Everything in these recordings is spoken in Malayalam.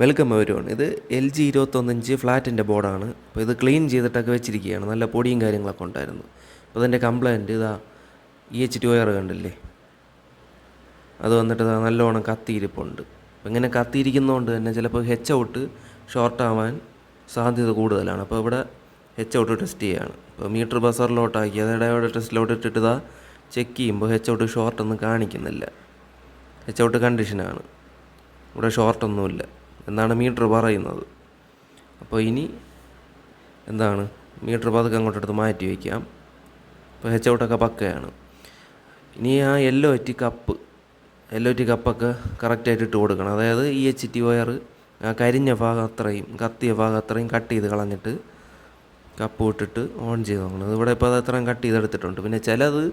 Welcome everyone. ഇത് LG 21 ഇഞ്ച് ഫ്ലാറ്റിൻ്റെ ബോർഡാണ്. അപ്പോൾ ഇത് ക്ലീൻ ചെയ്തിട്ടൊക്കെ വെച്ചിരിക്കുകയാണ്. നല്ല പൊടിയും കാര്യങ്ങളൊക്കെ ഉണ്ടായിരുന്നു. അപ്പോൾ അതിൻ്റെ കംപ്ലയിൻറ്റ് ഇതാ EHT വയർ കണ്ടില്ലേ, അത് വന്നിട്ട് ഇതാ നല്ലോണം കത്തിയിരിപ്പുണ്ട്. അപ്പോൾ ഇങ്ങനെ കത്തിയിരിക്കുന്നതുകൊണ്ട് തന്നെ ചിലപ്പോൾ ഔട്ട് ഷോർട്ട് ആവാൻ സാധ്യത കൂടുതലാണ്. അപ്പോൾ ഇവിടെ ഔട്ട് ടെസ്റ്റ് ചെയ്യുകയാണ്. അപ്പോൾ മീറ്റർ ബസറിലോട്ടാക്കി അത് ഡയോഡ് ടെസ്റ്റിലോട്ട് ഇട്ടിട്ട് ഇതാ ചെക്ക് ചെയ്യുമ്പോൾ ഔട്ട് ഷോർട്ടൊന്നും കാണിക്കുന്നില്ല. ഔട്ട് കണ്ടീഷനാണ്, ഇവിടെ ഷോർട്ടൊന്നുമില്ല എന്നാണ് മീറ്റർ പറയുന്നത്. അപ്പോൾ ഇനി എന്താണ്, മീറ്റർ പതുക്കെ അങ്ങോട്ടെടുത്ത് മാറ്റി വയ്ക്കാം. ഇപ്പോൾ ഔട്ടൊക്കെ പക്കയാണ്. ഇനി ആ LOT കപ്പൊക്കെ കറക്റ്റായിട്ട് ഇട്ട് കൊടുക്കണം. അതായത് EHT വയർ ആ കരിഞ്ഞ ഭാഗം അത്രയും കത്തിയ ഭാഗം അത്രയും കട്ട് ചെയ്ത് കളഞ്ഞിട്ട് കപ്പ് ഇട്ടിട്ട് ഓൺ ചെയ്ത് നോക്കണം. ഇവിടെ ഇപ്പോൾ അത് അത്രയും കട്ട് ചെയ്തെടുത്തിട്ടുണ്ട്. പിന്നെ ചിലത്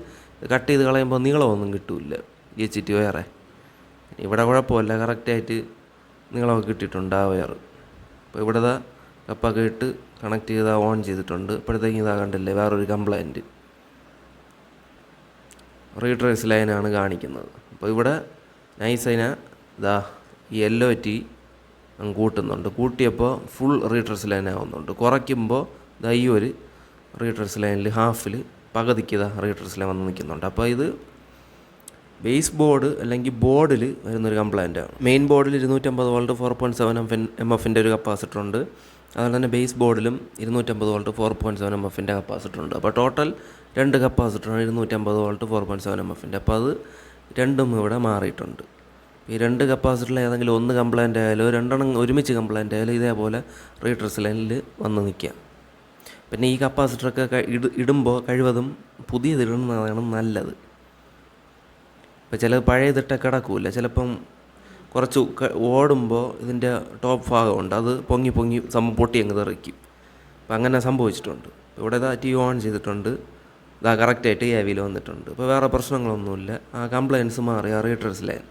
കട്ട് ചെയ്ത് കളയുമ്പോൾ നീളമൊന്നും കിട്ടില്ല EHT വയറെ. ഇവിടെ കുഴപ്പമില്ല, കറക്റ്റായിട്ട് നീളമൊക്കെ കിട്ടിയിട്ടുണ്ട് ആ വയർ. അപ്പോൾ ഇവിടെ കപ്പൊക്കെ ഇട്ട് കണക്ട് ചെയ്ത് ഓൺ ചെയ്തിട്ടുണ്ട്. ഇപ്പോഴത്തേക്കും ഇതാ കണ്ടില്ലേ വേറൊരു കംപ്ലൈൻറ്റ്, റീട്രേസ് ലൈനാണ് കാണിക്കുന്നത്. അപ്പോൾ ഇവിടെ നൈസൈന ഇതാ ഈ LOT കൂട്ടുന്നുണ്ട്. കൂട്ടിയപ്പോൾ ഫുൾ റീട്രേസ് ലൈൻ ആവുന്നുണ്ട്. കുറയ്ക്കുമ്പോൾ ഇതാ ഈ ഒരു റീട്രേസ് ലൈനിൽ ഹാഫിൽ പകുതിക്ക് ഇതാ റീട്രേസ് ലൈൻ വന്ന് നിൽക്കുന്നുണ്ട്. അപ്പോൾ ഇത് ബേസ് ബോർഡ് അല്ലെങ്കിൽ ബോർഡിൽ വരുന്നൊരു കംപ്ലൈൻറ്റാണ്. മെയിൻ ബോർഡിൽ 250 വോൾട്ട് 4.7 MFൻ്റെ ഒരു കപ്പാസിറ്റർ ഉണ്ട്. അതുപോലെ തന്നെ ബേസ് ബോർഡിലും 250 വോൾട്ട് 4.7 MFൻ്റെ കപ്പാസിറ്റർ ഉണ്ട്. അപ്പോൾ ടോട്ടൽ 2 കപ്പാസിറ്ററാണ് 250 വോൾട്ട് 4.7 MFൻ്റെ. അപ്പോൾ അത് രണ്ടും ഇവിടെ മാറിയിട്ടുണ്ട്. ഈ 2 കപ്പാസിറ്ററിൽ ഏതെങ്കിലും ഒന്ന് കംപ്ലൈൻ്റ് ആയാലോ രണ്ടെണ്ണം ഒരുമിച്ച് കംപ്ലൈൻ്റ് ആയാലോ ഇതേപോലെ റീട്രേസ് ലൈനിൽ വന്ന് നിൽക്കുക. പിന്നെ ഈ കപ്പാസിറ്ററൊക്കെ ഇടുമ്പോൾ കഴിവതും പുതിയത് ഇടുന്നതാണ് നല്ലത്. ഇപ്പോൾ ചിലത് പഴയതിട്ട കിടക്കില്ല, ചിലപ്പം കുറച്ച് ഓടുമ്പോൾ ഇതിൻ്റെ ടോപ്പ് ഭാഗമുണ്ട്, അത് പൊങ്ങി പൊട്ടി അങ്ങ് തെറിക്കും. അപ്പം അങ്ങനെ സംഭവിച്ചിട്ടുണ്ട്. ഇവിടെ ഇതാ TV ഓൺ ചെയ്തിട്ടുണ്ട്, ഇതാ കറക്റ്റായിട്ട് AVയിൽ വന്നിട്ടുണ്ട്. ഇപ്പോൾ വേറെ പ്രശ്നങ്ങളൊന്നുമില്ല. ആ കംപ്ലയിൻസ് മാറി. ആ റീട്രേസ് ലൈൻ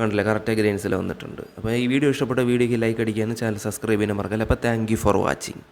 കണ്ടില്ലേ കറക്റ്റ് ഗ്രെയിൻസിൽ വന്നിട്ടുണ്ട്. അപ്പോൾ ഈ വീഡിയോ ഇഷ്ടപ്പെട്ട വീഡിയോക്ക് ലൈക്ക് അടിക്കാനും ചാനൽ സബ്സ്ക്രൈബ് ചെയ്യാനും മറക്കല്ല. അപ്പോൾ താങ്ക് യു ഫോർ വാച്ചിങ്.